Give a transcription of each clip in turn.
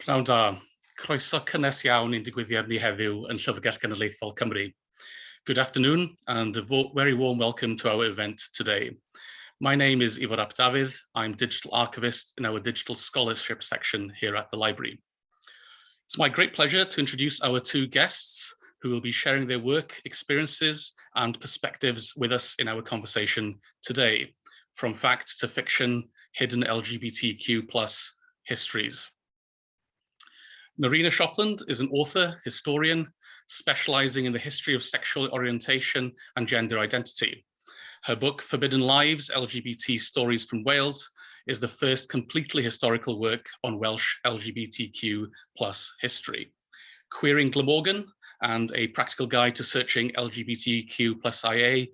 Pnawn da, croeso cynnes iawn i'n digwyddiad ni heddiw yn Llyfrgell Genedlaethol Cymru. Good afternoon and a very warm welcome to our event today. My name is Ifor Dafydd. I'm Digital Archivist in our Digital Scholarship section here at the library. It's my great pleasure to introduce our two guests who will be sharing their work, experiences and perspectives with us in our conversation today, from fact to fiction, hidden LGBTQ+ histories. Norena Shopland is an author, historian, specializing in the history of sexual orientation and gender identity. Her book, Forbidden Lives, LGBT Stories from Wales, is the first completely historical work on Welsh LGBTQ+ history. Queering Glamorgan and A Practical Guide to Searching LGBTQ+IA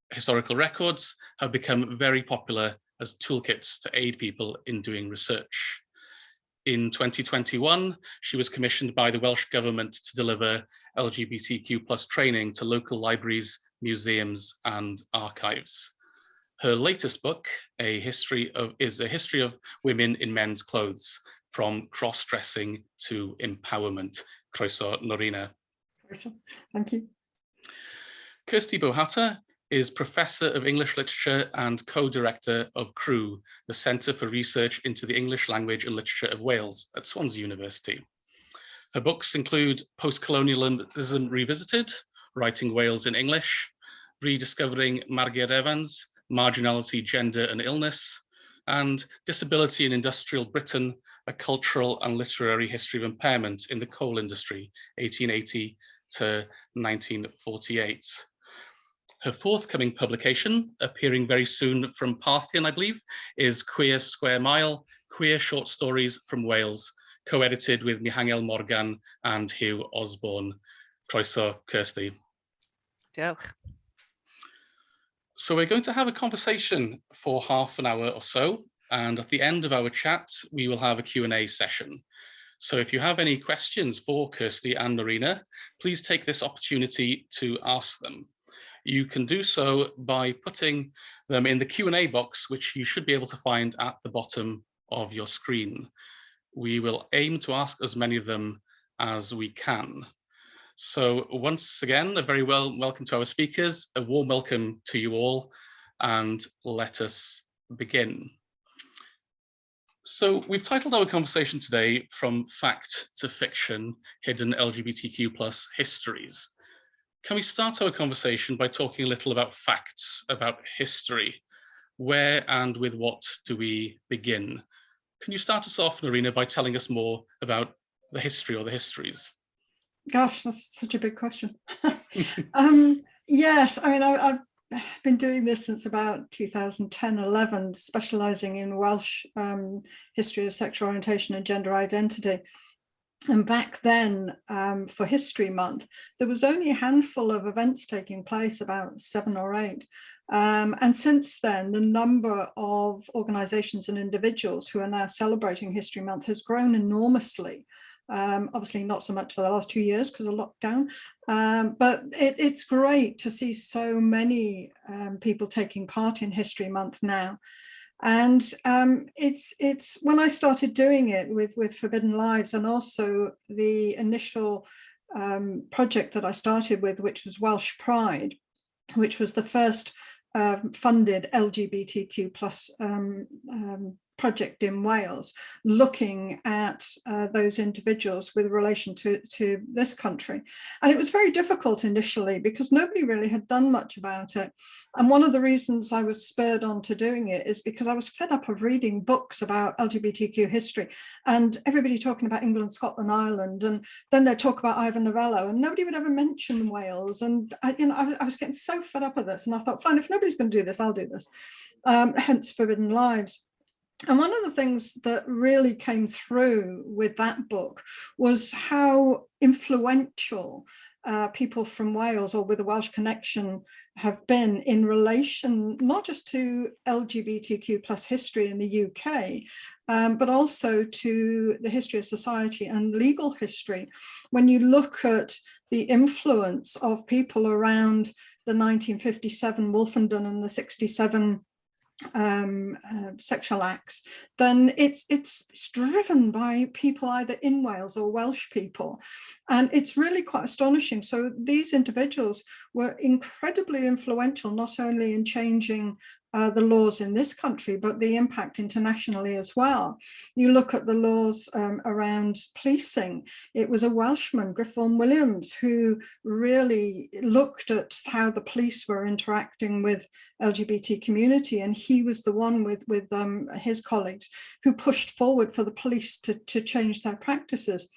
historical records have become very popular as toolkits to aid people in doing research. In 2021, she was commissioned by the Welsh Government to deliver LGBTQ+ training to local libraries, museums, and archives. Her latest book, is a history of women in men's clothes, from cross-dressing to empowerment. Croeso, Norena. Thank you. Kirsti Bohata is Professor of English Literature and co-director of CREW, the Centre for Research into the English Language and Literature of Wales at Swansea University. Her books include Postcolonialism Revisited, Writing Wales in English, Rediscovering Margaret Evans, Marginality, Gender and Illness, and Disability in Industrial Britain, A Cultural and Literary History of Impairment in the Coal Industry, 1880 to 1948. Her forthcoming publication, appearing very soon from Parthian, I believe, is Queer Square Mile, Queer Short Stories from Wales, co-edited with Mihangel Morgan and Hugh Osborne. Croeso, Kirsti. Diolch. So we're going to have a conversation for half an hour or so, and at the end of our chat, we will have a Q&A session. So if you have any questions for Kirsti and Norena, please take this opportunity to ask them. You can do so by putting them in the Q&A box, which you should be able to find at the bottom of your screen. We will aim to ask as many of them as we can. So once again, a very welcome to our speakers, a warm welcome to you all, and let us begin. So we've titled our conversation today, From Fact to Fiction, Hidden LGBTQ+ Histories. Can we start our conversation by talking a little about facts, about history? Where and with what do we begin? Can you start us off, Norena, by telling us more about the history or the histories? Gosh, that's such a big question. Yes, I mean, I've been doing this since about 2010-11, specialising in Welsh history of sexual orientation and gender identity. And back then, for History Month, there was only a handful of events taking place, about 7 or 8. And since then, the number of organisations and individuals who are now celebrating History Month has grown enormously. Obviously not so much for the last 2 years because of lockdown, but it's great to see so many people taking part in History Month now. And it's when I started doing it with Forbidden Lives, and also the initial project that I started with, which was Welsh Pride, which was the first funded LGBTQ+ project in Wales, looking at those individuals with relation to this country. And it was very difficult initially because nobody really had done much about it. And one of the reasons I was spurred on to doing it is because I was fed up of reading books about LGBTQ history and everybody talking about England, Scotland, Ireland, and then they'd talk about Ivor Novello and nobody would ever mention Wales. And I was getting so fed up with this, and I thought, fine, if nobody's going to do this, I'll do this. Hence Forbidden Lives. And one of the things that really came through with that book was how influential people from Wales, or with a Welsh connection, have been in relation not just to LGBTQ+ history in the UK, but also to the history of society and legal history. When you look at the influence of people around the 1957 Wolfenden and the 67 sexual acts, then it's driven by people either in Wales or Welsh people. And it's really quite astonishing. So these individuals were incredibly influential, not only in changing the laws in this country, but the impact internationally as well. You look at the laws around policing. It was a Welshman, Griffon Williams, who really looked at how the police were interacting with LGBT community, and he was the one with his colleagues who pushed forward for the police to change their practices.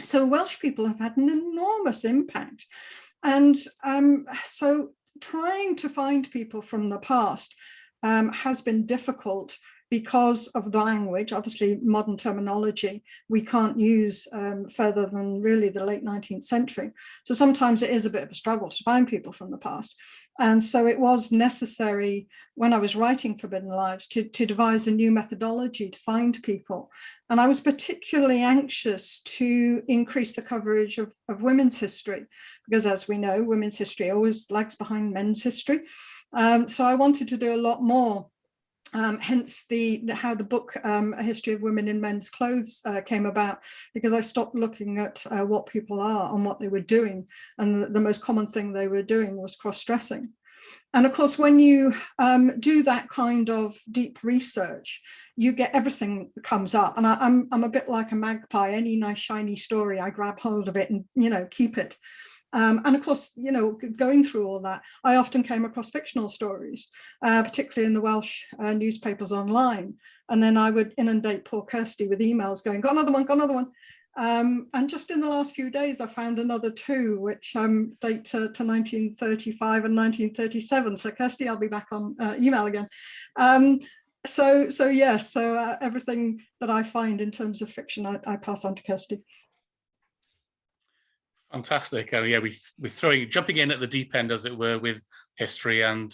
So Welsh people have had an enormous impact. And so trying to find people from the past has been difficult because of the language. Obviously, modern terminology we can't use further than really the late 19th century. So sometimes it is a bit of a struggle to find people from the past. And so it was necessary when I was writing Forbidden Lives to devise a new methodology to find people. And I was particularly anxious to increase the coverage of women's history, because as we know, women's history always lags behind men's history. So I wanted to do a lot more. Hence how the book A History of Women in Men's Clothes came about, because I stopped looking at what people are and what they were doing, and the most common thing they were doing was cross-dressing. And of course, when you do that kind of deep research, you get everything that comes up. And I'm a bit like a magpie. Any nice shiny story, I grab hold of it and keep it. And of course, going through all that, I often came across fictional stories, particularly in the Welsh newspapers online. And then I would inundate poor Kirsti with emails going, got another one, got another one. And just in the last few days, I found another two, which date to 1935 and 1937. So Kirsti, I'll be back on email again. So yes, everything that I find in terms of fiction, I pass on to Kirsti. Fantastic. Yeah, we're jumping in at the deep end, as it were, with history, and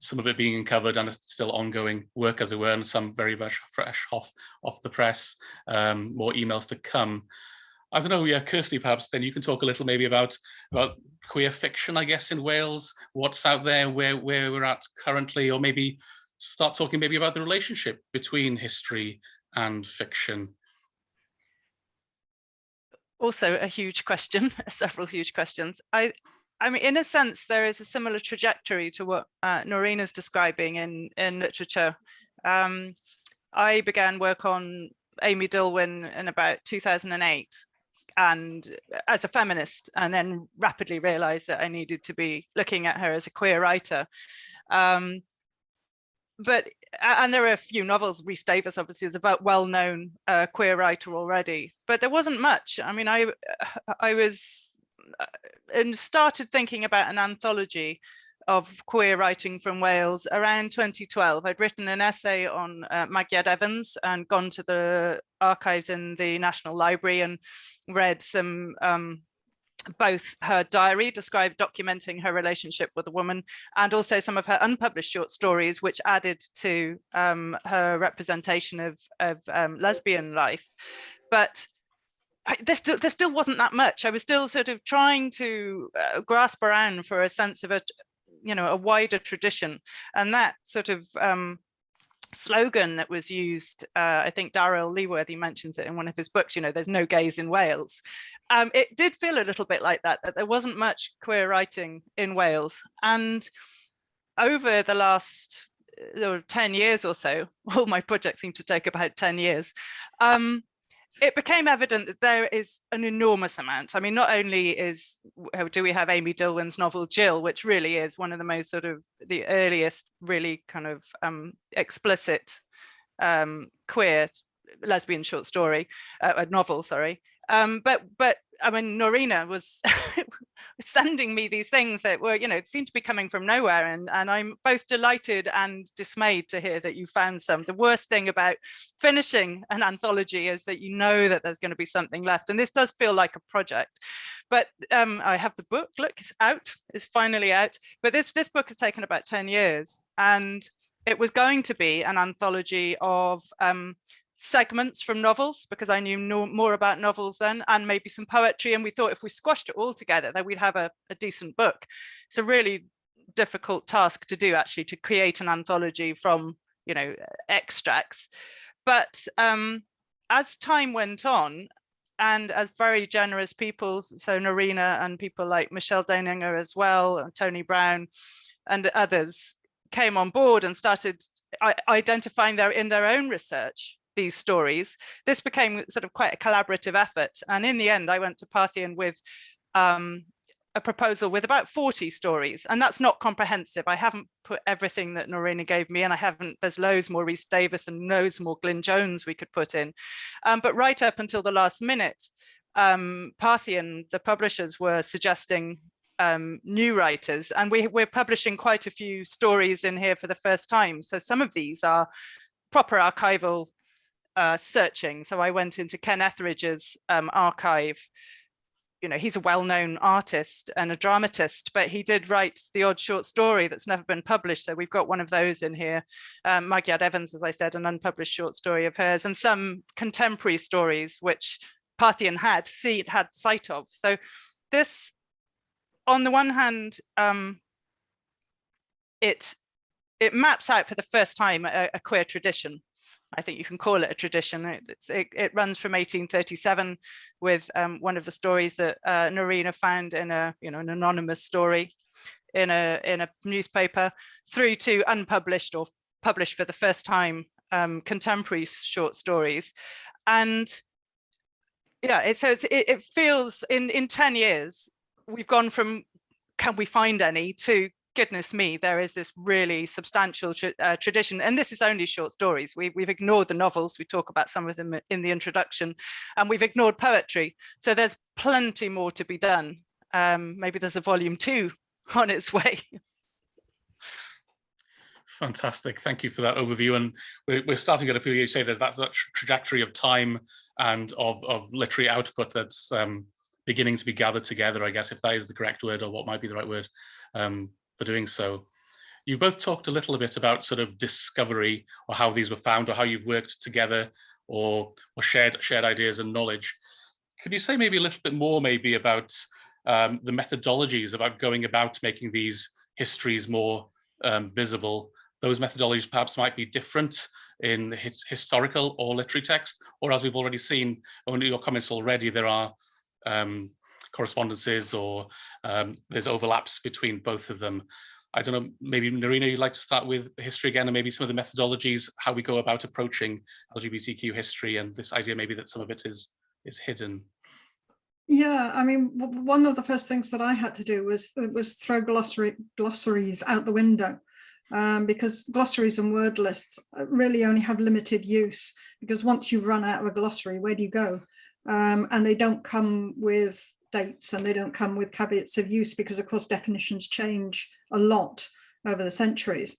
some of it being uncovered and still ongoing work, as it were, and some very, very fresh off the press. More emails to come. I don't know, yeah, Kirsti, perhaps then you can talk a little maybe about queer fiction, I guess, in Wales, what's out there, where we're at currently, or maybe start talking maybe about the relationship between history and fiction. Also a huge question, several huge questions. I mean, in a sense, there is a similar trajectory to what Norena's describing in literature. I began work on Amy Dilwyn in about 2008, and as a feminist, and then rapidly realized that I needed to be looking at her as a queer writer. And there are a few novels. Rhys Davies obviously is a well-known queer writer already, but there wasn't much. I mean, I was and started thinking about an anthology of queer writing from Wales around 2012. I'd written an essay on Magiad Evans and gone to the archives in the National Library and read some both her diary documenting her relationship with a woman, and also some of her unpublished short stories, which added to her representation of lesbian life. But there still wasn't that much. I was still sort of trying to grasp around for a sense of a wider tradition, and that sort of slogan that was used, I think Darrell Leaworthy mentions it in one of his books, there's no gays in Wales. It did feel a little bit like that there wasn't much queer writing in Wales. And over the last 10 years or so, all my projects seem to take about 10 years, it became evident that there is an enormous amount. I mean, not only do we have Amy Dilwyn's novel Jill, which really is one of the most sort of the earliest really kind of explicit queer lesbian short story, novel, sorry. But I mean, Norena was sending me these things that were, seemed to be coming from nowhere. And I'm both delighted and dismayed to hear that you found some. The worst thing about finishing an anthology is that you know that there's going to be something left. And this does feel like a project. But I have the book, look, it's out, it's finally out. But this book has taken about 10 years. And it was going to be an anthology of segments from novels, because I knew more about novels then, and maybe some poetry, and we thought if we squashed it all together then we'd have a decent book. It's a really difficult task to do, actually, to create an anthology from, you know, extracts. But as time went on, and as very generous people, so Norena and people like Michelle Deininger as well, and Tony Brown and others came on board and started identifying in their own research these stories, this became sort of quite a collaborative effort. And in the end, I went to Parthian with a proposal with about 40 stories, and that's not comprehensive. I haven't put everything that Norena gave me, and there's loads more Rhys Davis and loads more Glyn Jones we could put in. But right up until the last minute, Parthian, the publishers, were suggesting new writers, and we're publishing quite a few stories in here for the first time. So some of these are proper archival searching. So I went into Ken Etheridge's archive. You know, he's a well-known artist and a dramatist, but he did write the odd short story that's never been published. So we've got one of those in here. Magyad Evans, as I said, an unpublished short story of hers, and some contemporary stories which Parthian had sight of. So this, on the one hand, it maps out for the first time a queer tradition. I think you can call it a tradition. It runs from 1837 with one of the stories that Norena found in an anonymous story in a newspaper, through to unpublished or published for the first time contemporary short stories. And yeah, it feels in 10 years we've gone from can we find any to goodness me, there is this really substantial tradition. And this is only short stories. We've ignored the novels. We talk about some of them in the introduction, and we've ignored poetry. So there's plenty more to be done. Maybe there's a volume 2 on its way. Fantastic. Thank you for that overview. And we're starting to get a few, you say there's that trajectory of time and of literary output that's beginning to be gathered together, I guess, if that is the correct word, or what might be the right word for doing so. You've both talked a little bit about sort of discovery, or how these were found, or how you've worked together, or shared ideas and knowledge. Could you say maybe a little bit more maybe about the methodologies about going about making these histories more visible? Those methodologies perhaps might be different in historical or literary text, or as we've already seen in your comments already, there are correspondences, or there's overlaps between both of them. I don't know, maybe Norena, you'd like to start with history again, and maybe some of the methodologies, how we go about approaching LGBTQ history, and this idea maybe that some of it is hidden. Yeah, I mean, one of the first things that I had to do was throw glossaries out the window, because glossaries and word lists really only have limited use, because once you've run out of a glossary, where do you go? And they don't come with dates, and they don't come with caveats of use, because of course definitions change a lot over the centuries.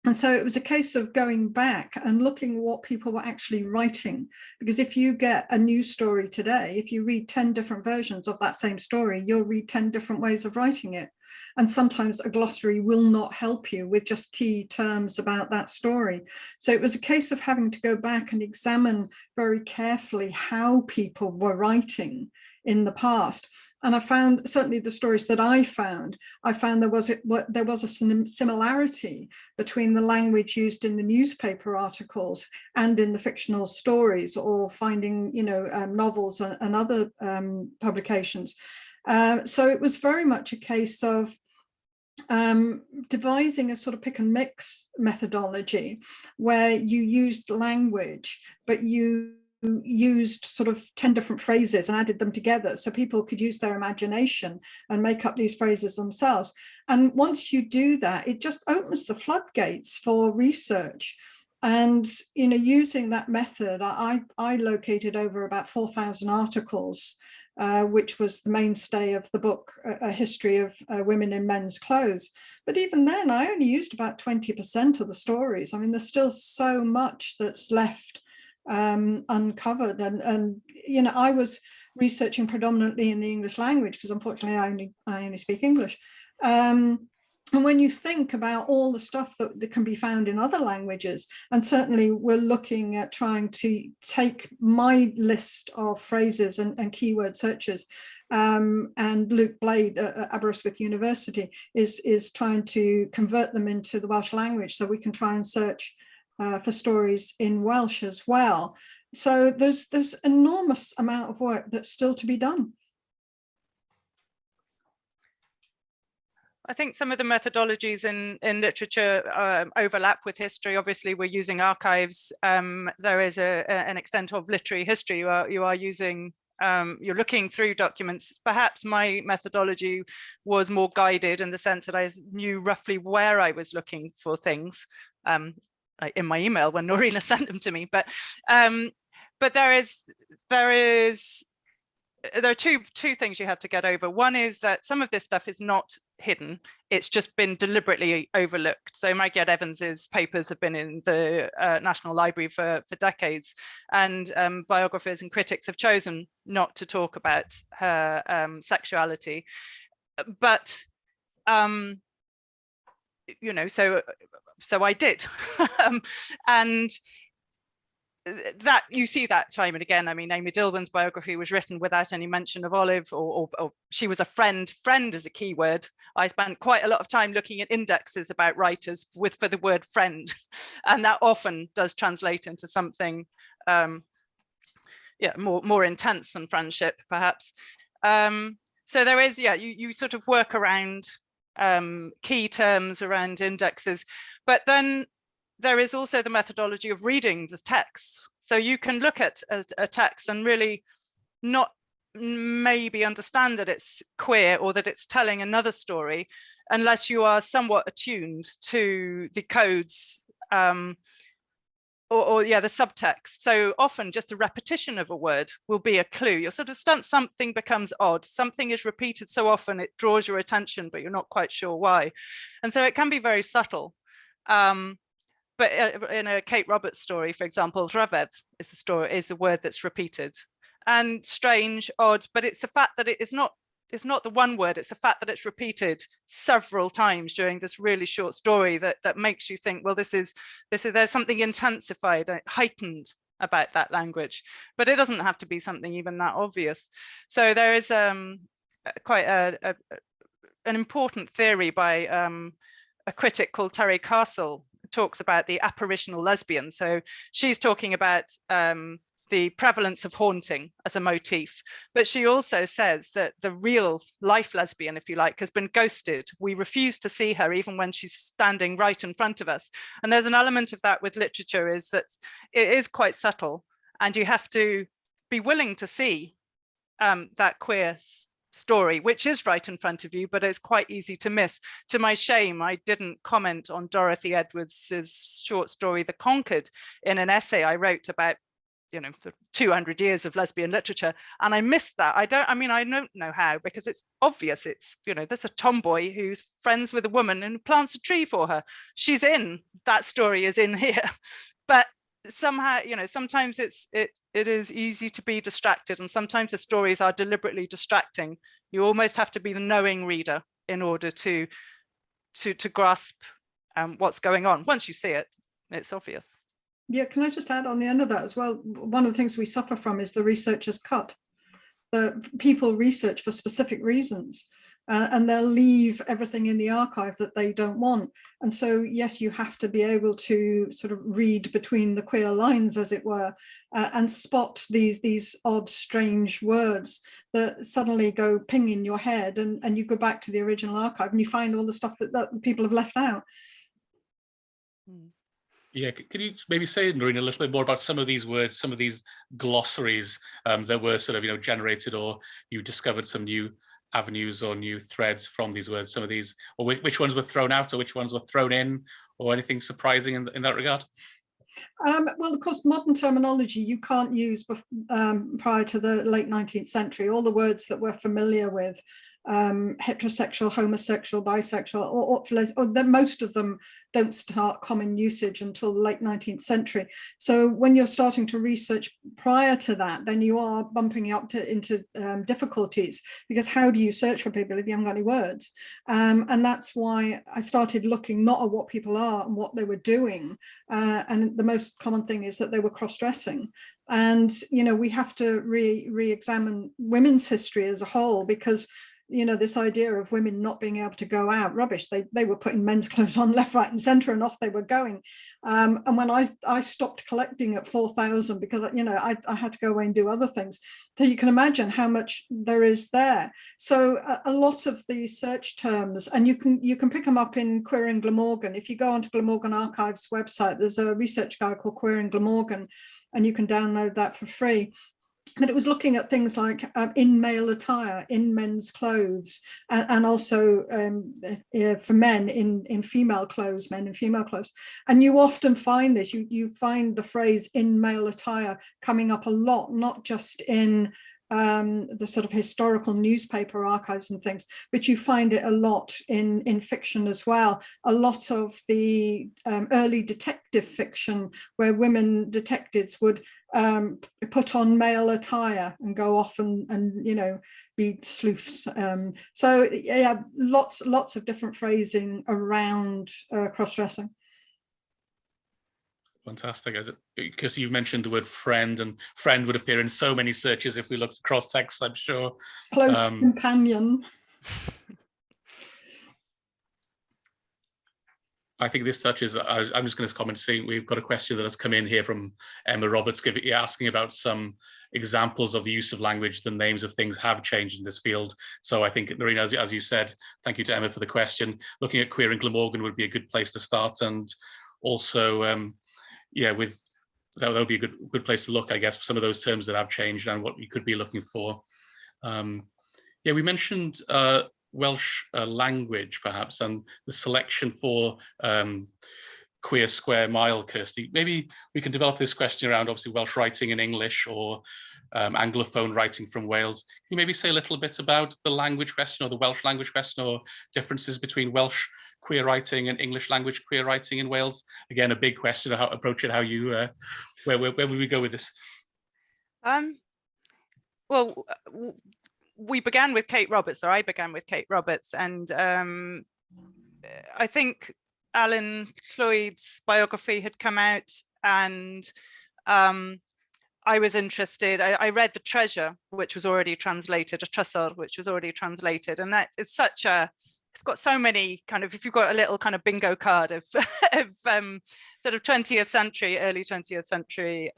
And so it was a case of going back and looking what people were actually writing, because if you get a news story today, if you read 10 different versions of that same story, you'll read 10 different ways of writing it. And sometimes a glossary will not help you with just key terms about that story. So it was a case of having to go back and examine very carefully how people were writing in the past. And I found, certainly the stories that I found there was a similarity between the language used in the newspaper articles and in the fictional stories, or finding, novels and other publications. So it was very much a case of devising a sort of pick and mix methodology, where you used language, but you used sort of 10 different phrases and added them together so people could use their imagination and make up these phrases themselves. And once you do that, it just opens the floodgates for research. And using that method, I located over about 4,000 articles, which was the mainstay of the book, A History of Women in Men's Clothes. But even then, I only used about 20% of the stories. I mean, there's still so much that's left uncovered, and I was researching predominantly in the English language, because unfortunately I only speak English, And when you think about all the stuff that can be found in other languages, and certainly we're looking at trying to take my list of phrases and keyword searches, and Luke Blade at Aberystwyth University is trying to convert them into the Welsh language so we can try and search for stories in Welsh as well. So there's enormous amount of work that's still to be done. I think some of the methodologies in literature overlap with history. Obviously, we're using archives. There is an extent of literary history. You are using, you're looking through documents. Perhaps my methodology was more guided in the sense that I knew roughly where I was looking for things in my email when Norena sent them to me. But there are two things you have to get over. One is that some of this stuff is not hidden. It's just been deliberately overlooked. So Margaret Evans's papers have been in the National Library for decades, and biographers and critics have chosen not to talk about her sexuality. But you know, so I did, and that you see that time and again. I mean, Amy Dilwyn's biography was written without any mention of Olive, or she was a friend. Friend is a key word. I spent quite a lot of time looking at indexes about writers for the word friend, and that often does translate into something more intense than friendship, perhaps. So there is, you sort of work around key terms, around indexes, but then there is also the methodology of reading the text. So you can look at a text and really not maybe understand that it's queer or that it's telling another story unless you are somewhat attuned to the codes or the subtext. So often just the repetition of a word will be a clue. You'll sort of something becomes odd. Something is repeated so often it draws your attention, but you're not quite sure why. And so it can be very subtle. But in a Kate Roberts story, for example, trafodaeth is the word that's repeated, and strange, odd, but it's the fact that it's not the one word, it's the fact that it's repeated several times during this really short story that makes you think, well, there's something intensified, heightened about that language, but it doesn't have to be something even that obvious. So there is quite an important theory by a critic called Terry Castle, talks about the apparitional lesbian. So she's talking about the prevalence of haunting as a motif, but she also says that the real life lesbian, if you like, has been ghosted. We refuse to see her even when she's standing right in front of us. And there's an element of that with literature, is that it is quite subtle, and you have to be willing to see that queer story, which is right in front of you, but it's quite easy to miss. To my shame, I didn't comment on Dorothy Edwards's short story, The Conquered, in an essay I wrote about, you know, the 200 years of lesbian literature, and I missed that. I don't know how, because it's obvious. It's, you know, there's a tomboy who's friends with a woman and plants a tree for her. She's in, that story is in here. But somehow, you know, sometimes it is easy to be distracted, and sometimes the stories are deliberately distracting. You almost have to be the knowing reader in order to grasp what's going on. Once you see it, it's obvious. Yeah, can I just add on the end of that as well? One of the things we suffer from is the researcher's cut. The people research for specific reasons, and they'll leave everything in the archive that they don't want. And so, yes, you have to be able to sort of read between the queer lines, as it were, and spot these odd, strange words that suddenly go ping in your head, and you go back to the original archive and you find all the stuff that the people have left out. Yeah, can you maybe say, Norena, a little bit more about some of these words, some of these glossaries that were sort of, you know, generated, or you discovered some new avenues or new threads from these words, some of these, or which ones were thrown out or which ones were thrown in, or anything surprising in that regard? Well, of course, modern terminology you can't use prior to the late 19th century. All the words that we're familiar with heterosexual, homosexual, bisexual, or most of them don't start common usage until the late 19th century. So when you're starting to research prior to that, then you are bumping up into difficulties, because how do you search for people if you haven't got any words? And that's why I started looking not at what people are and what they were doing. And the most common thing is that they were cross-dressing. And, you know, we have to re-examine women's history as a whole, because, you know, this idea of women not being able to go out, rubbish. They were putting men's clothes on left, right and centre, and off they were going. And when I stopped collecting at 4,000, because, you know, I had to go away and do other things. So you can imagine how much there is there. So a lot of these search terms, and you can pick them up in Queering Glamorgan. If you go onto Glamorgan Archives website, there's a research guide called Queering Glamorgan, and you can download that for free. But it was looking at things like in male attire, in men's clothes, and also for men in female clothes, men in female clothes. And you often find this, you find the phrase in male attire coming up a lot, not just in the sort of historical newspaper archives and things, but you find it a lot in fiction as well. A lot of the early detective fiction, where women detectives would put on male attire and go off and you know, be sleuths. So yeah, lots of different phrasing around cross-dressing. Fantastic, because you've mentioned the word friend, and friend would appear in so many searches if we looked across texts, I'm sure. Close companion. I think this touches, I'm just going to comment, saying we've got a question that has come in here from Emma Roberts, asking about some examples of the use of language. The names of things have changed in this field. So I think, Norena, as you said, thank you to Emma for the question. Looking at Queering Glamorgan would be a good place to start, and also, yeah, that would be a good place to look, I guess, for some of those terms that have changed and what you could be looking for. Yeah, we mentioned Welsh language, perhaps, and the selection for queer square mile, Kirsti. Maybe we can develop this question around, obviously, Welsh writing in English, or Anglophone writing from Wales. Can you maybe say a little bit about the language question, or the Welsh language question, or differences between Welsh queer writing and English language queer writing in Wales? Again, a big question, how approach it, how you, where would we go with this? Well, we began with Kate Roberts, or I began with Kate Roberts, and I think Alan Llwyd's biography had come out, and I was interested. I read The Treasure, which was already translated, a Trysor, which was already translated, and that is such a, it's got so many kind of, if you've got a little kind of bingo card of, sort of 20th century, early 20th century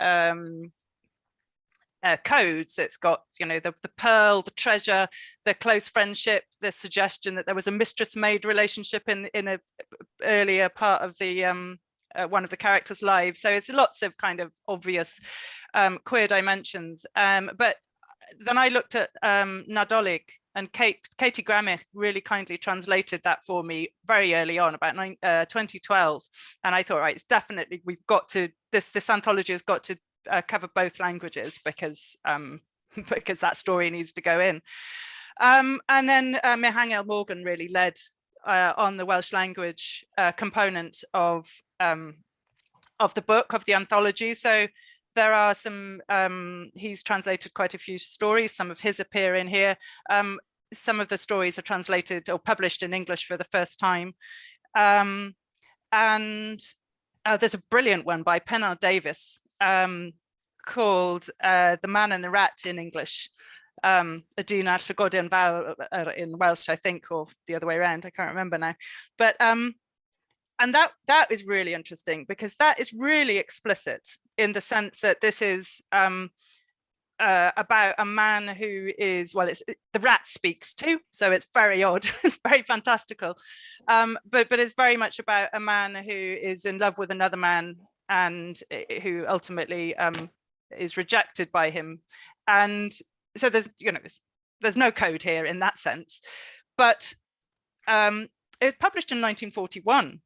codes. It's got, you know, the pearl, the treasure, the close friendship, the suggestion that there was a mistress-maid relationship in a earlier part of the one of the characters' lives. So it's lots of kind of obvious queer dimensions. But then I looked at Nadolig, and Katie Gramich really kindly translated that for me very early on, about 2012. And I thought, right, it's definitely, we've got to, this anthology has got to cover both languages, because that story needs to go in. And then Mihangel Morgan really led on the Welsh language component of the book, of the anthology. So there are some, he's translated quite a few stories, some of his appear in here. Some of the stories are translated or published in English for the first time. And there's a brilliant one by Pennar Davies called The Man and the Rat in English. Y dyn a'r llygodion fawr in Welsh, I think, or the other way around, I can't remember now. But and that is really interesting, because that is really explicit in the sense that this is about a man who is, well, it's the rat speaks too, so it's very odd, it's very fantastical, but it's very much about a man who is in love with another man, and who ultimately is rejected by him. And so there's, you know, there's no code here in that sense, but it was published in 1941,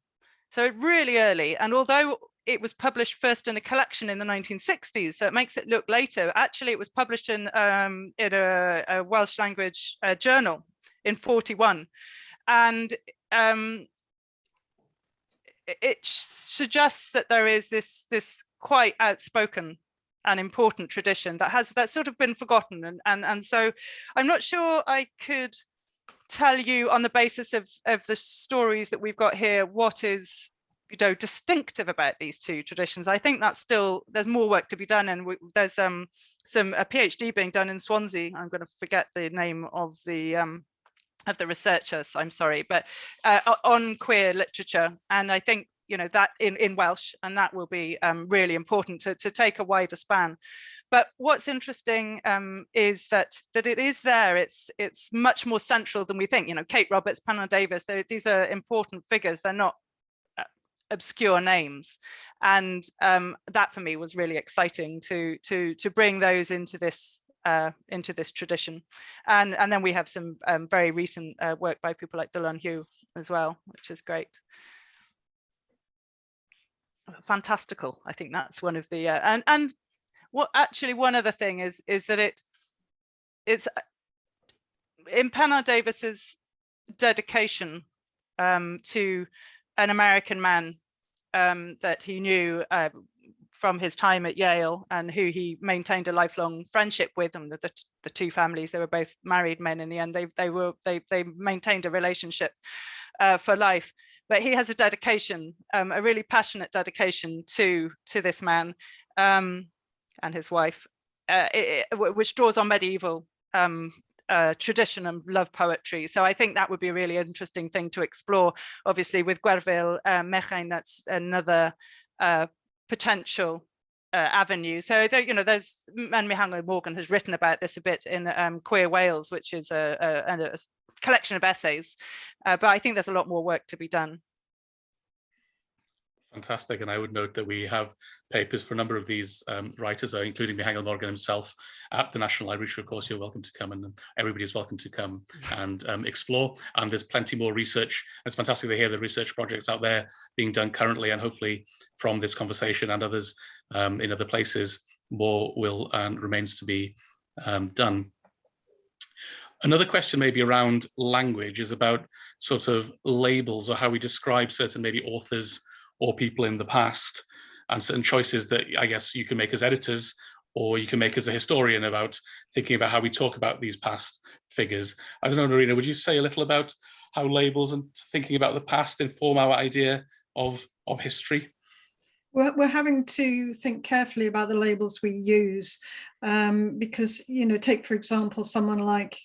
so really early. And although it was published first in a collection in the 1960s, so it makes it look later, actually it was published in a Welsh language journal in 41. And it suggests that there is this quite outspoken and important tradition that's sort of been forgotten. And so I'm not sure I could tell you on the basis of the stories that we've got here what is distinctive about these two traditions. I think that's still, there's more work to be done, and there's a PhD being done in Swansea. I'm going to forget the name of the researchers, I'm sorry, but on queer literature, and I think that in Welsh, and that will be really important to take a wider span. But what's interesting is that it is there. It's much more central than we think. Kate Roberts, Panna Davies, these are important figures. They're not obscure names, and that for me was really exciting to bring those into this tradition. And then we have some very recent work by people like Dylan Hugh as well, which is great. Fantastical. I think that's one of the and what actually one other thing is that it's in Panna Davies's dedication to an American man that he knew from his time at Yale, and who he maintained a lifelong friendship with, and the two families, they were both married men in the end. They maintained a relationship for life. But he has a dedication, a really passionate dedication to this man and his wife, which draws on medieval tradition and love poetry. So I think that would be a really interesting thing to explore. Obviously, with Gwerfyl Mechain, that's another potential avenue. So there's, and Mihangel Morgan has written about this a bit in Queer Wales, which is a collection of essays, but I think there's a lot more work to be done. Fantastic, and I would note that we have papers for a number of these writers, including Mihangel Morgan himself, at the National Library. So of course you're welcome to come, and everybody's welcome to come and explore. And there's plenty more research. It's fantastic to hear the research projects out there being done currently, and hopefully from this conversation and others in other places, more will and remains to be done. Another question maybe around language is about sort of labels, or how we describe certain maybe authors or people in the past, and certain choices that I guess you can make as editors, or you can make as a historian, about thinking about how we talk about these past figures. I don't know, Norena, would you say a little about how labels and thinking about the past inform our idea of history? We're having to think carefully about the labels we use, because, take, for example, someone like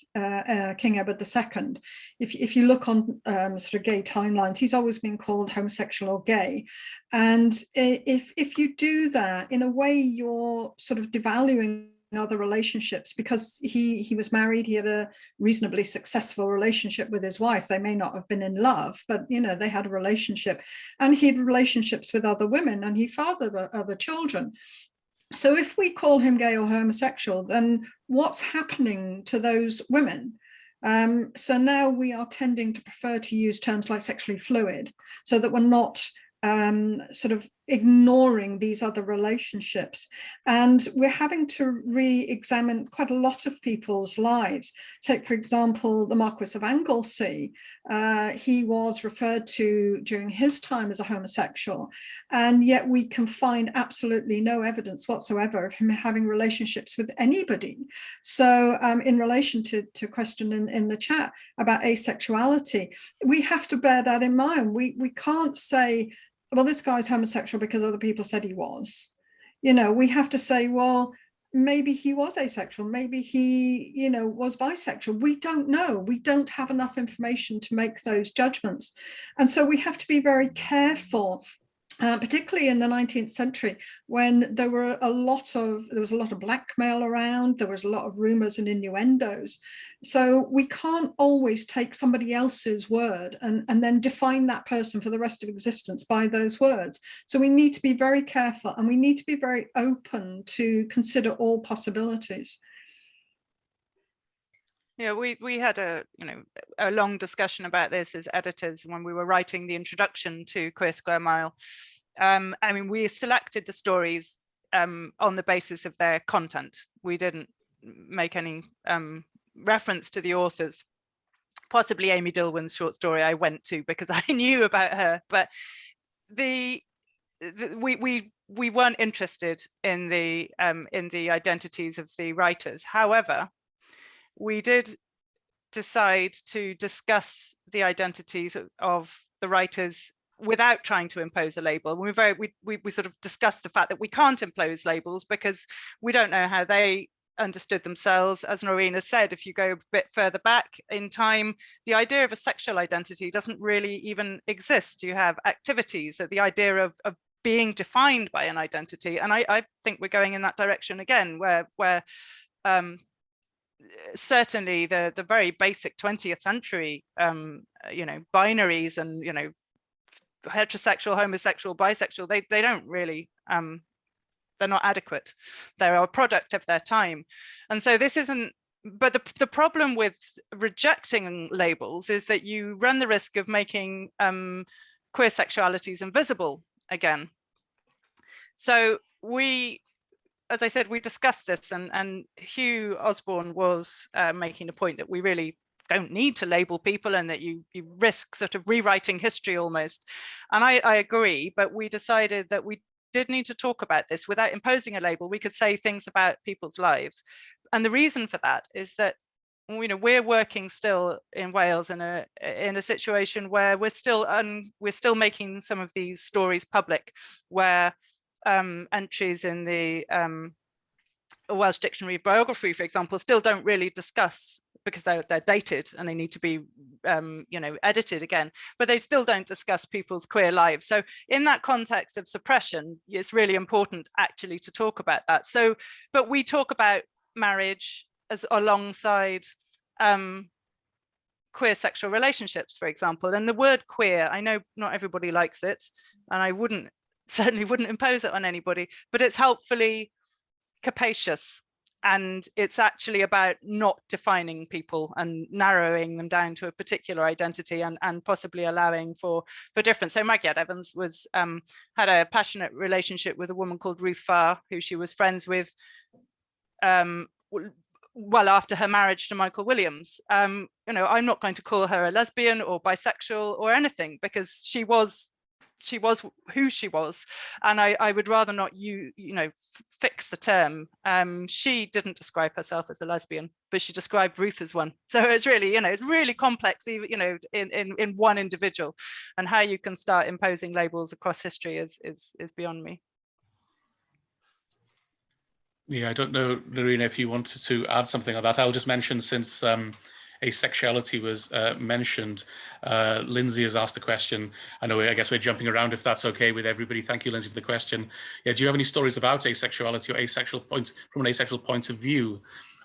King Edward II. If you look on sort of gay timelines, he's always been called homosexual or gay. And if you do that, in a way, you're sort of devaluing other relationships, because he was married, he had a reasonably successful relationship with his wife. They may not have been in love, but they had a relationship, and he had relationships with other women, and he fathered other children. So if we call him gay or homosexual, then what's happening to those women? So now we are tending to prefer to use terms like sexually fluid, so that we're not sort of ignoring these other relationships. And we're having to re-examine quite a lot of people's lives. Take, for example, the Marquis of Anglesey. He was referred to during his time as a homosexual, and yet we can find absolutely no evidence whatsoever of him having relationships with anybody. So in relation to a question in the chat about asexuality, we have to bear that in mind. We can't say, well, this guy's homosexual because other people said he was. We have to say, well, maybe he was asexual, maybe he, was bisexual. We don't know. We don't have enough information to make those judgments. And so we have to be very careful, particularly in the 19th century, when there was a lot of blackmail around, there was a lot of rumors and innuendos. So we can't always take somebody else's word and then define that person for the rest of existence by those words. So we need to be very careful, and we need to be very open to consider all possibilities. Yeah, we had a long discussion about this as editors when we were writing the introduction to Queer Square Mile. We selected the stories on the basis of their content. We didn't make any reference to the authors. possibly Amy Dilwyn's short story I went to because I knew about her, but we weren't interested in the identities of the writers. However, we did decide to discuss the identities of the writers without trying to impose a label. We sort of discussed the fact that we can't impose labels because we don't know how they understood themselves. As Norena said, if you go a bit further back in time, the idea of a sexual identity doesn't really even exist. You have activities, the idea of being defined by an identity, and I think we're going in that direction again, where certainly the very basic 20th century binaries and heterosexual, homosexual, bisexual, they don't really they're not adequate. They're a product of their time. And so this isn't, but the problem with rejecting labels is that you run the risk of making queer sexualities invisible again. So as I said, we discussed this, and Hugh Osborne was making a point that we really don't need to label people and that you risk sort of rewriting history almost. And I agree, but we decided that we did need to talk about this without imposing a label. We could say things about people's lives. And the reason for that is that we're working still in Wales in a situation where we're still making some of these stories public, where entries in the Welsh Dictionary of Biography, for example, still don't really discuss, because they're dated and they need to be edited again, but they still don't discuss people's queer lives. So in that context of suppression, it's really important actually to talk about that. So, but we talk about marriage as alongside queer sexual relationships, for example. And the word queer, I know not everybody likes it, and I certainly wouldn't impose it on anybody, but it's helpfully capacious. And it's actually about not defining people and narrowing them down to a particular identity and possibly allowing for difference. So Magyar Evans had a passionate relationship with a woman called Ruth Farr, who she was friends with well after her marriage to Michael Williams. I'm not going to call her a lesbian or bisexual or anything, because she was who she was, and I would rather not fix the term. She didn't describe herself as a lesbian, but she described Ruth as one. So it's really it's really complex, even in one individual, and how you can start imposing labels across history is beyond me. Yeah, I don't know, Norena, if you wanted to add something on that. I'll just mention, since asexuality was mentioned, Lindsay has asked a question. I guess we're jumping around, if that's okay with everybody. Thank you, Lindsay, for the question. Yeah, do you have any stories about asexuality or asexual points from an asexual point of view,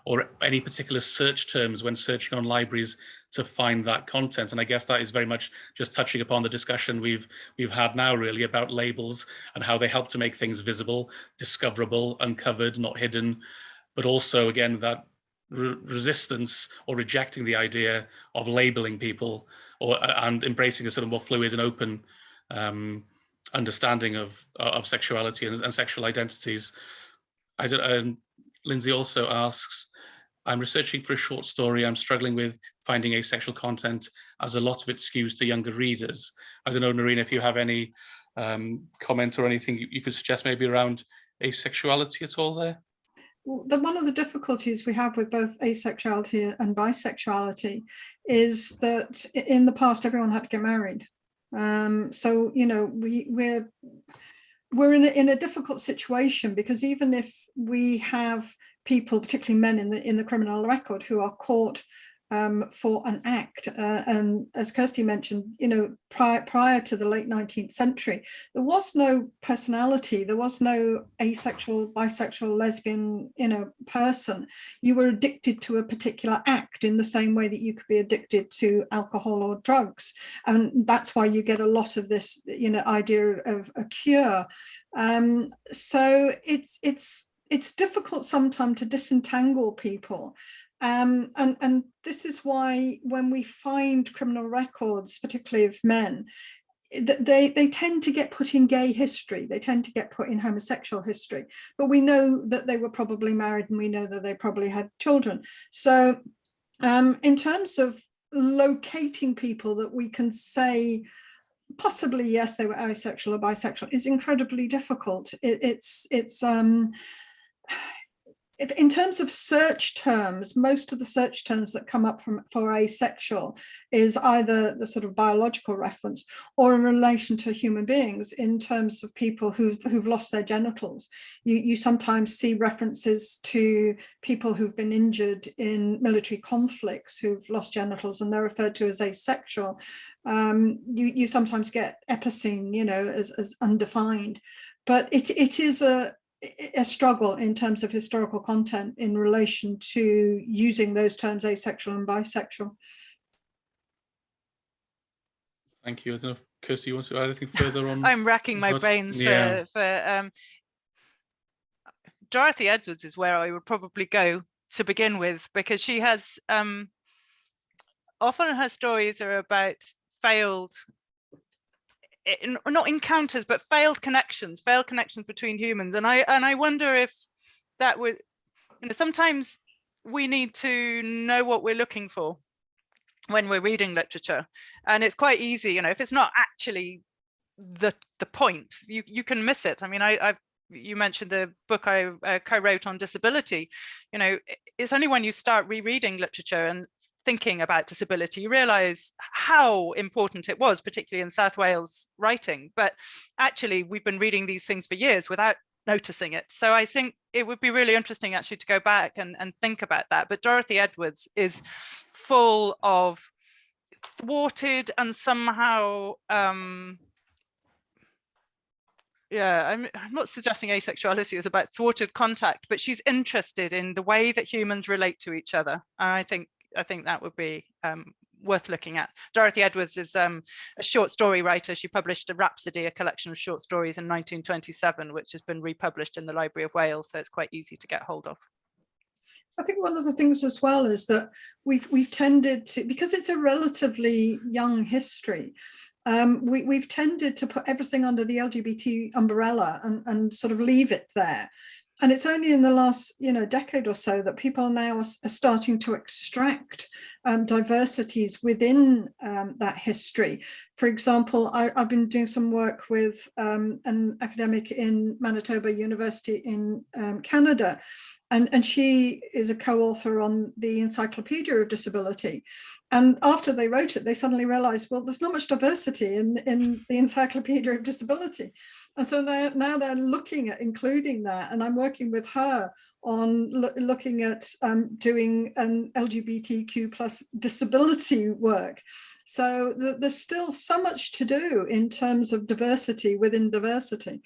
or any particular search terms when searching on libraries to find that content? And I guess that is very much just touching upon the discussion we've had now, really, about labels and how they help to make things visible, discoverable, uncovered, not hidden, but also, again, that resistance or rejecting the idea of labeling people, and embracing a sort of more fluid and open understanding of sexuality and sexual identities. Lindsay also asks, I'm researching for a short story. I'm struggling with finding asexual content, as a lot of it skews to younger readers. I don't know, Norena, if you have any comment or anything you could suggest maybe around asexuality at all there? One of the difficulties we have with both asexuality and bisexuality is that in the past everyone had to get married. So we're in a difficult situation, because even if we have people, particularly men in the criminal record, who are caught for an act, and as Kirsti mentioned, prior to the late 19th century, there was no personality, there was no asexual, bisexual, lesbian, person. You were addicted to a particular act in the same way that you could be addicted to alcohol or drugs, and that's why you get a lot of this, idea of a cure. So it's difficult sometimes to disentangle people. And this is why when we find criminal records, particularly of men, they tend to get put in gay history, they tend to get put in homosexual history, but we know that they were probably married, and we know that they probably had children. So in terms of locating people that we can say possibly yes they were asexual or bisexual is incredibly difficult. In terms of search terms, most of the search terms that come up for asexual is either the sort of biological reference or in relation to human beings in terms of people who've lost their genitals. You sometimes see references to people who've been injured in military conflicts who've lost genitals and they're referred to as asexual. You sometimes get epicene, as undefined, but it is a struggle in terms of historical content in relation to using those terms asexual and bisexual. Thank you. I don't know if Kirsti wants to add anything further on. I'm racking my brains for Dorothy Edwards is where I would probably go to begin with, because she has often her stories are about failed, not encounters, but failed connections between humans. And I wonder if that would, sometimes we need to know what we're looking for when we're reading literature. And it's quite easy, if it's not actually the point, you can miss it. I mean, you mentioned the book I co-wrote on disability. It's only when you start rereading literature and thinking about disability, you realise how important it was, particularly in South Wales writing. But actually, we've been reading these things for years without noticing it. So I think it would be really interesting actually to go back and think about that. But Dorothy Edwards is full of thwarted and somehow, I'm not suggesting asexuality is about thwarted contact, but she's interested in the way that humans relate to each other. And I think that would be worth looking at. Dorothy Edwards is a short story writer. She published a Rhapsody, a collection of short stories in 1927, which has been republished in the Library of Wales, so it's quite easy to get hold of. I think one of the things as well is that we've tended to, because it's a relatively young history, we've tended to put everything under the LGBT umbrella and sort of leave it there. And it's only in the last, decade or so that people now are starting to extract diversities within that history. For example, I've been doing some work with an academic in Manitoba University in Canada, and she is a co-author on the Encyclopedia of Disability. And after they wrote it, they suddenly realized, well, there's not much diversity in the Encyclopedia of Disability. And so now they're looking at including that. And I'm working with her on looking at doing an LGBTQ plus disability work. So there's still so much to do in terms of diversity within diversity.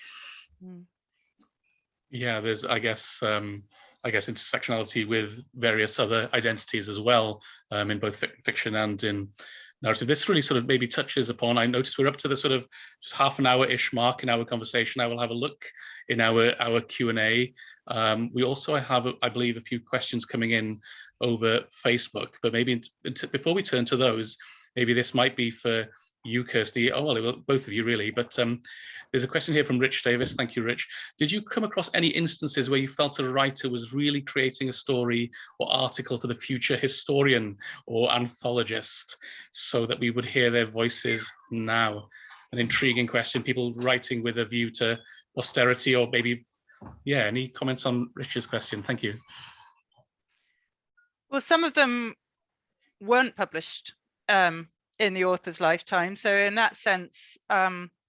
Yeah, there's, I guess intersectionality with various other identities as well, in both fiction and in narrative. This really sort of maybe touches upon, I noticed we're up to the sort of just half an hour-ish mark in our conversation. I will have a look in our Q&A. We also have, I believe, a few questions coming in over Facebook, but maybe before we turn to those, maybe this might be for you, Kirsti. Oh, well, both of you really, but there's a question here from Rich Davis. Thank you, Rich. Did you come across any instances where you felt a writer was really creating a story or article for the future historian or anthologist so that we would hear their voices now? An intriguing question, people writing with a view to posterity, or maybe, any comments on Rich's question? Thank you. Well, some of them weren't published in the author's lifetime. So in that sense,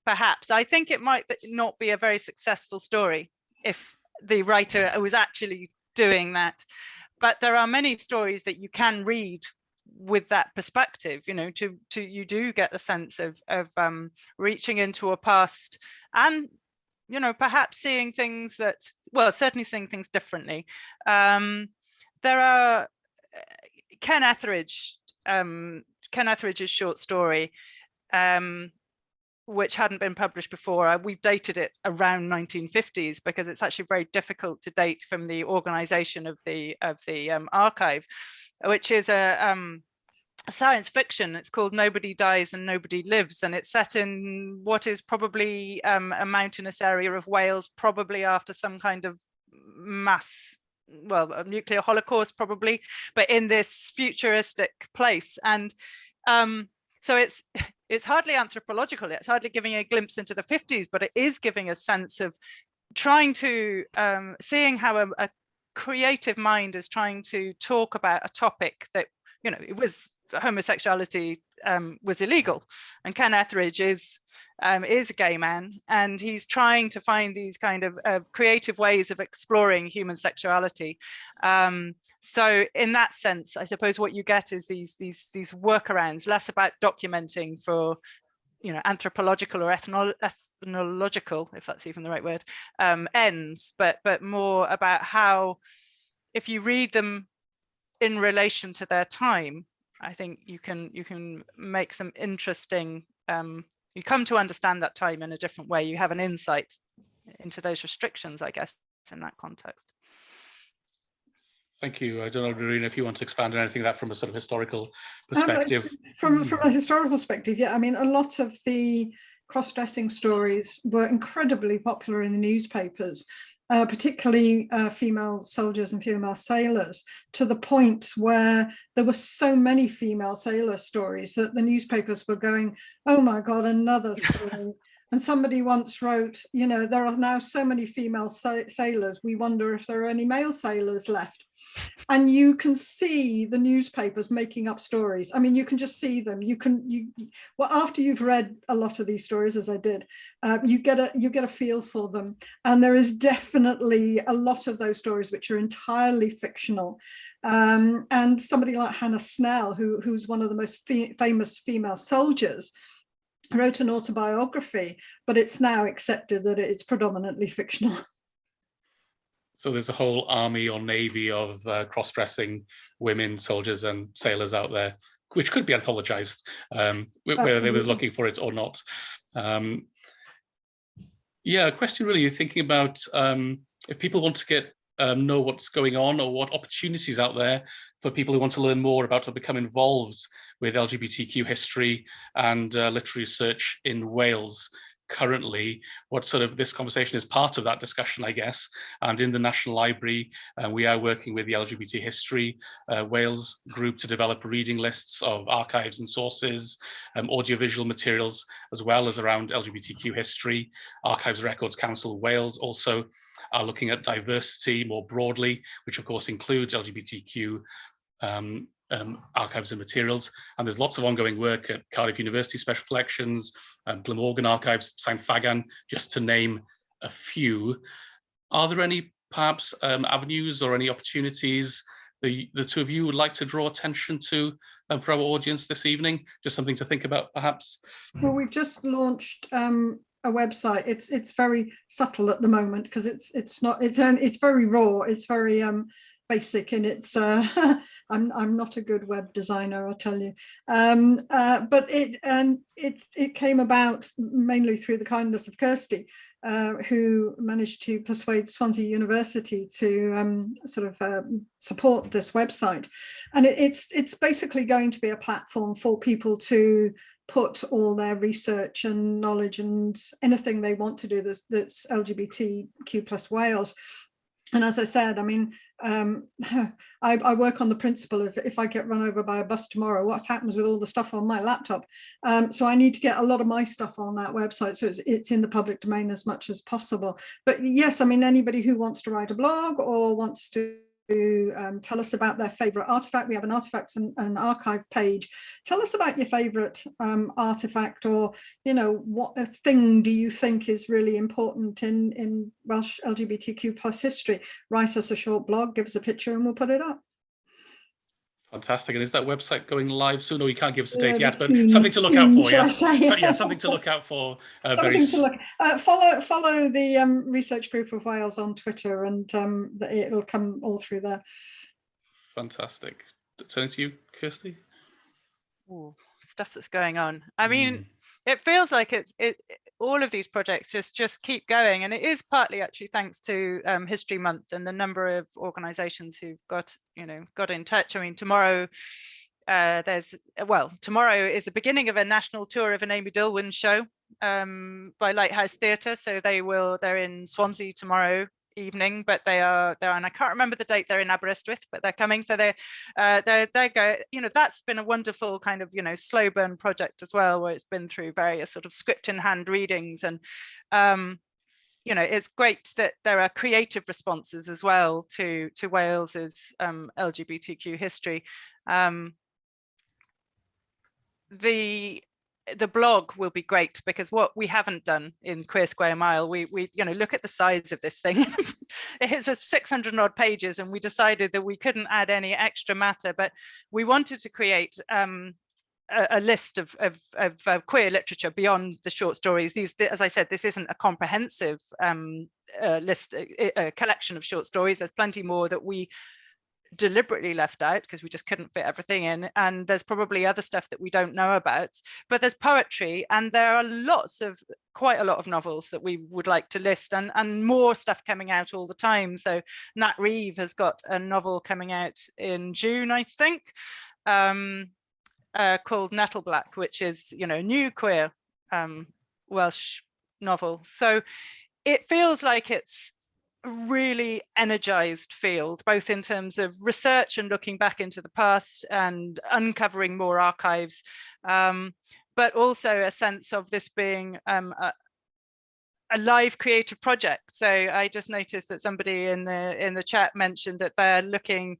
perhaps I think it might not be a very successful story if the writer was actually doing that. But there are many stories that you can read with that perspective, you do get a sense of reaching into a past and, perhaps seeing things that, certainly seeing things differently. There are Ken Etheridge's short story, which hadn't been published before. We've dated it around 1950s because it's actually very difficult to date from the organization of the archive, which is a science fiction. It's called Nobody Dies and Nobody Lives, and it's set in what is probably a mountainous area of Wales, probably after some kind of mass well, a nuclear holocaust probably, but in this futuristic place. And so it's hardly anthropological, it's hardly giving a glimpse into the 50s, but it is giving a sense of trying to, seeing how a creative mind is trying to talk about a topic that, you know, it was homosexuality was illegal, and Ken Etheridge is a gay man, and he's trying to find these kind of creative ways of exploring human sexuality. So in that sense, I suppose what you get is these workarounds, less about documenting for, you know, anthropological or ethnological, if that's even the right word, ends, but more about how, if you read them in relation to their time, I think you can make some interesting, you come to understand that time in a different way. You have an insight into those restrictions, I guess, in that context. Thank you. I don't know, Norena, if you want to expand on anything of that from a sort of historical perspective. From a historical perspective, yeah, I mean, a lot of the cross-dressing stories were incredibly popular in the newspapers, particularly female soldiers and female sailors, to the point where there were so many female sailor stories that the newspapers were going, oh my God, another story. And somebody once wrote, you know, there are now so many female sailors, we wonder if there are any male sailors left. And you can see the newspapers making up stories. I mean, you can just see them. Well, after you've read a lot of these stories, as I did, you get a feel for them. And there is definitely a lot of those stories which are entirely fictional. And somebody like Hannah Snell, who's one of the most famous female soldiers, wrote an autobiography, but it's now accepted that it's predominantly fictional. So there's a whole army or navy of cross-dressing women, soldiers and sailors out there, which could be anthologized, whether they were looking for it or not. Yeah, a question really, you're thinking about if people want to get know what's going on, or what opportunities out there for people who want to learn more about or become involved with LGBTQ history and literary research in Wales. Currently, what sort of this conversation is part of that discussion, I guess. And in the National Library, we are working with the LGBT History Wales group to develop reading lists of archives and sources, audiovisual materials, as well as around LGBTQ history. Archives Records Council Wales also are looking at diversity more broadly, which of course includes LGBTQ archives and materials. And there's lots of ongoing work at Cardiff University Special Collections, Glamorgan Archives, St Fagan, just to name a few. Are there any perhaps avenues or any opportunities the two of you would like to draw attention to for our audience this evening? Just something to think about perhaps. Well, we've just launched a website. It's very subtle at the moment because it's very raw. It's very basic, and it's I'm not a good web designer, I'll tell you, but it came about mainly through the kindness of Kirsti, who managed to persuade Swansea University to support this website. And it's basically going to be a platform for people to put all their research and knowledge and anything they want to do that's LGBTQ plus Wales. And as I said, I mean, I work on the principle of if I get run over by a bus tomorrow, what happens with all the stuff on my laptop? So I need to get a lot of my stuff on that website, so it's in the public domain as much as possible. But yes, I mean, anybody who wants to write a blog or wants to tell us about their favorite artifact, we have an artifacts and archive page. Tell us about your favorite artifact, or what thing do you think is really important in Welsh LGBTQ plus history. Write us a short blog, give us a picture, and we'll put it up. Fantastic. And is that website going live soon? Or you can't give us a date yet, but something to look out for. Yeah, something to look out for. Follow the Research Group of Wales on Twitter, and it'll come all through there. Fantastic. Turning to you, Kirsti. Ooh, stuff that's going on. I mean, it feels like all of these projects just keep going, and it is partly actually thanks to History Month and the number of organisations who've got in touch. I mean, tomorrow tomorrow is the beginning of a national tour of an Amy Dilwyn show by Lighthouse Theatre. So they're in Swansea tomorrow evening, but they're and I can't remember the date they're in Aberystwyth, but they're coming. So they go, you know, that's been a wonderful kind of, you know, slow burn project as well, where it's been through various sort of script in hand readings. And you know, it's great that there are creative responses as well to Wales's LGBTQ history. The blog will be great, because what we haven't done in Queer Square Mile, we you know, look at the size of this thing. It's just 600 odd pages, and we decided that we couldn't add any extra matter, but we wanted to create a list of queer literature beyond the short stories. These, as I said, this isn't a comprehensive list, a collection of short stories. There's plenty more that we deliberately left out because we just couldn't fit everything in, and there's probably other stuff that we don't know about, but there's poetry, and there are quite a lot of novels that we would like to list, and more stuff coming out all the time. So Nat Reeve has got a novel coming out in June, I think, called Nettle Black, which is, you know, new queer Welsh novel. So it feels like it's really energized field, both in terms of research and looking back into the past and uncovering more archives, but also a sense of this being a live creative project. So I just noticed that somebody in the chat mentioned that they're looking,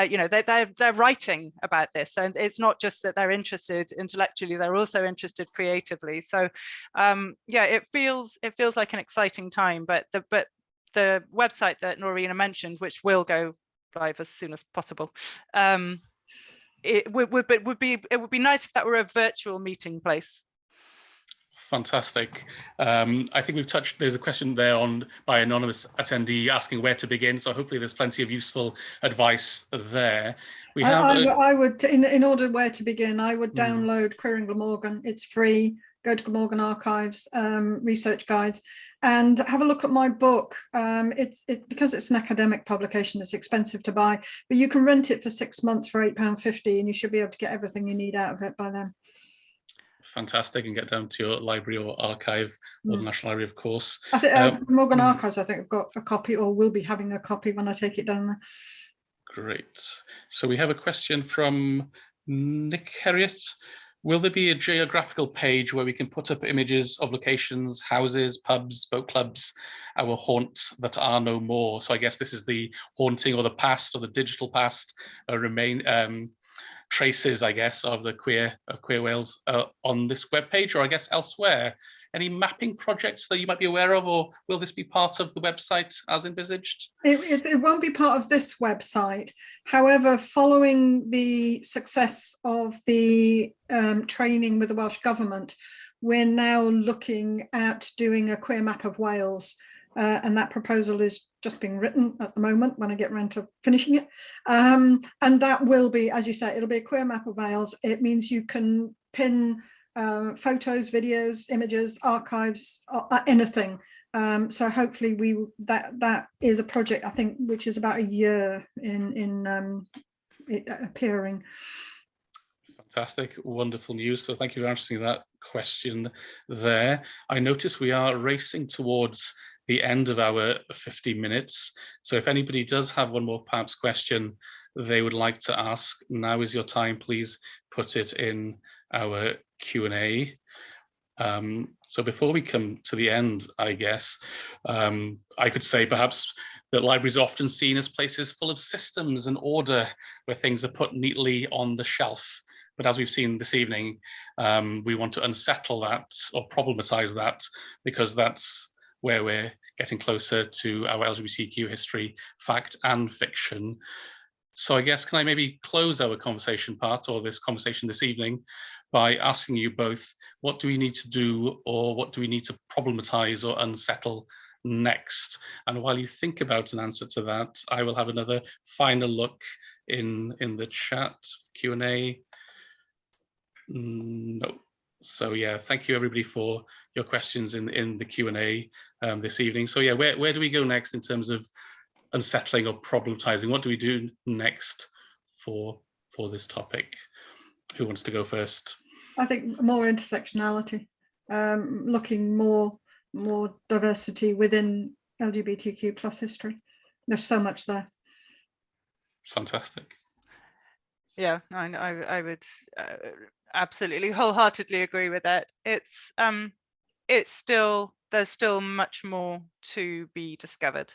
you know, they're writing about this, and it's not just that they're interested intellectually, they're also interested creatively. So yeah, it feels like an exciting time. But the website that Norena mentioned, which will go live as soon as possible, it would be nice if that were a virtual meeting place. Fantastic. I think we've touched, there's a question there by anonymous attendee asking where to begin. So hopefully there's plenty of useful advice there. I would, in order where to begin, I would download Queering Glamorgan. It's free. Go to Glamorgan Archives, research guides, and have a look at my book. Because it's an academic publication, it's expensive to buy, but you can rent it for 6 months for £8.50, and you should be able to get everything you need out of it by then. Fantastic, and get down to your library or archive, or the National Library, of course. I think Glamorgan Archives, I think, have got a copy, or will be having a copy when I take it down there. Great. So we have a question from Nick Herriot. Will there be a geographical page where we can put up images of locations, houses, pubs, boat clubs, our haunts that are no more? So I guess this is the haunting, or the past, or the digital past, traces, I guess, of the queer Wales on this webpage, or I guess elsewhere. Any mapping projects that you might be aware of, or will this be part of the website as envisaged? It won't be part of this website. However, following the success of the training with the Welsh Government, we're now looking at doing a queer map of Wales, and that proposal is just being written at the moment when I get around to finishing it. And that will be, as you say, it'll be a queer map of Wales. It means you can pin photos, videos, images, archives, anything. So hopefully that is a project, I think, which is about a year in it appearing. Fantastic, wonderful news. So thank you for answering that question there. I notice we are racing towards the end of our 50 minutes. So if anybody does have one more perhaps question they would like to ask, now is your time. Please put it in our Q&A. So before we come to the end, I guess, I could say perhaps that libraries are often seen as places full of systems and order, where things are put neatly on the shelf. But as we've seen this evening, we want to unsettle that, or problematize that, because that's where we're getting closer to our LGBTQ history, fact and fiction. So I guess, can I maybe close our conversation part, or this conversation this evening, by asking you both, what do we need to do, or what do we need to problematize or unsettle next? And while you think about an answer to that, I will have another final look in the chat, Q&A. No. So yeah, thank you everybody for your questions in the Q&A this evening. So yeah, where do we go next in terms of unsettling or problematizing? What do we do next for this topic? Who wants to go first? I think more intersectionality, looking more diversity within LGBTQ plus history. There's so much there. Fantastic. Yeah, I would absolutely wholeheartedly agree with that. It's still, there's still much more to be discovered.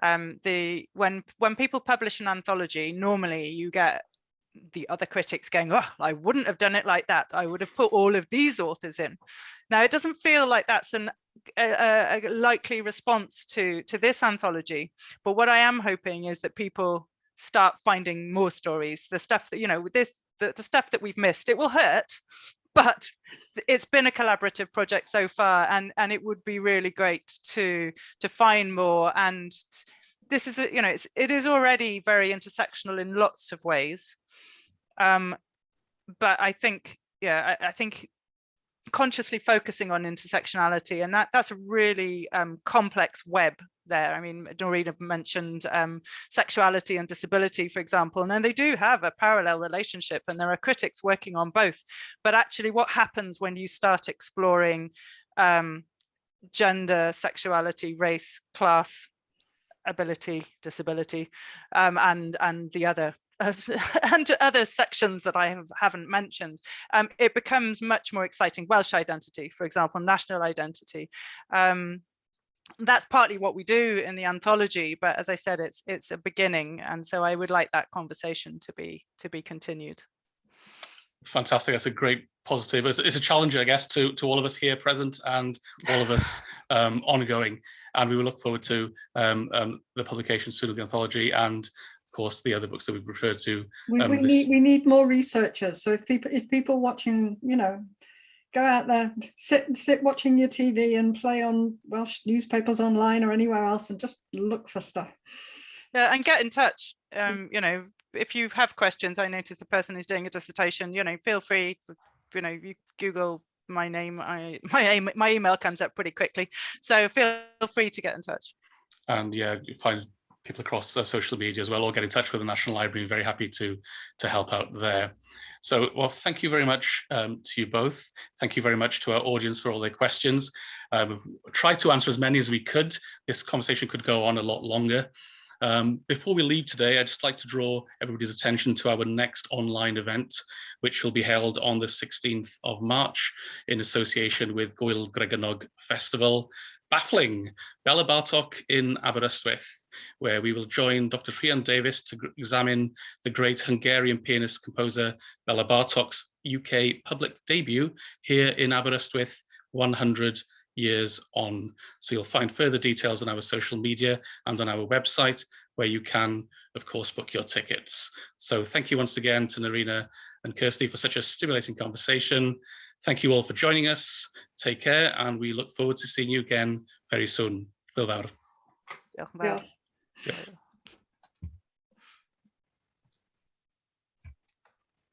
When people publish an anthology, normally you get the other critics going, oh, I wouldn't have done it like that. I would have put all of these authors in. Now, it doesn't feel like that's a likely response to this anthology. But what I am hoping is that people start finding more stories, the stuff that, you know, the stuff that we've missed. It will hurt, but it's been a collaborative project so far, and it would be really great to find more. And this is, you know, it is already very intersectional in lots of ways. But I think, yeah, I think consciously focusing on intersectionality, and that's a really complex web there. I mean, Norena mentioned sexuality and disability, for example, and then they do have a parallel relationship, and there are critics working on both. But actually what happens when you start exploring gender, sexuality, race, class, ability, disability, and the other and other sections that I haven't mentioned, it becomes much more exciting. Welsh identity, for example, national identity. That's partly what we do in the anthology, but as I said, it's a beginning, and so I would like that conversation to be continued. Fantastic. That's a great positive. It's a challenge, I guess, to all of us here present and all of us ongoing. And we will look forward to the publication soon of the anthology, and of course the other books that we've referred to. We need more researchers. So if people watching, you know, go out there, sit watching your TV and play on Welsh newspapers online or anywhere else, and just look for stuff. Yeah, and get in touch. You know, if you have questions, I noticed the person who's doing a dissertation, you know, feel free, you know, you Google my name, my email comes up pretty quickly. So feel free to get in touch. And yeah, you find people across social media as well, or get in touch with the National Library. Very happy to help out there. So, well, thank you very much to you both. Thank you very much to our audience for all their questions. We've tried to answer as many as we could. This conversation could go on a lot longer. Before we leave today, I'd just like to draw everybody's attention to our next online event, which will be held on the 16th of March in association with Gwyl Greganog Festival, Baffling, Bela Bartok in Aberystwyth, where we will join Dr. Rhian Davies to examine the great Hungarian pianist composer Bela Bartok's UK public debut here in Aberystwyth 100 years on. So you'll find further details on our social media and on our website, where you can, of course, book your tickets. So thank you once again to Norena and Kirsti for such a stimulating conversation. Thank you all for joining us. Take care, and we look forward to seeing you again very soon. Hwyl fawr. Diolch yn fawr. Yeah.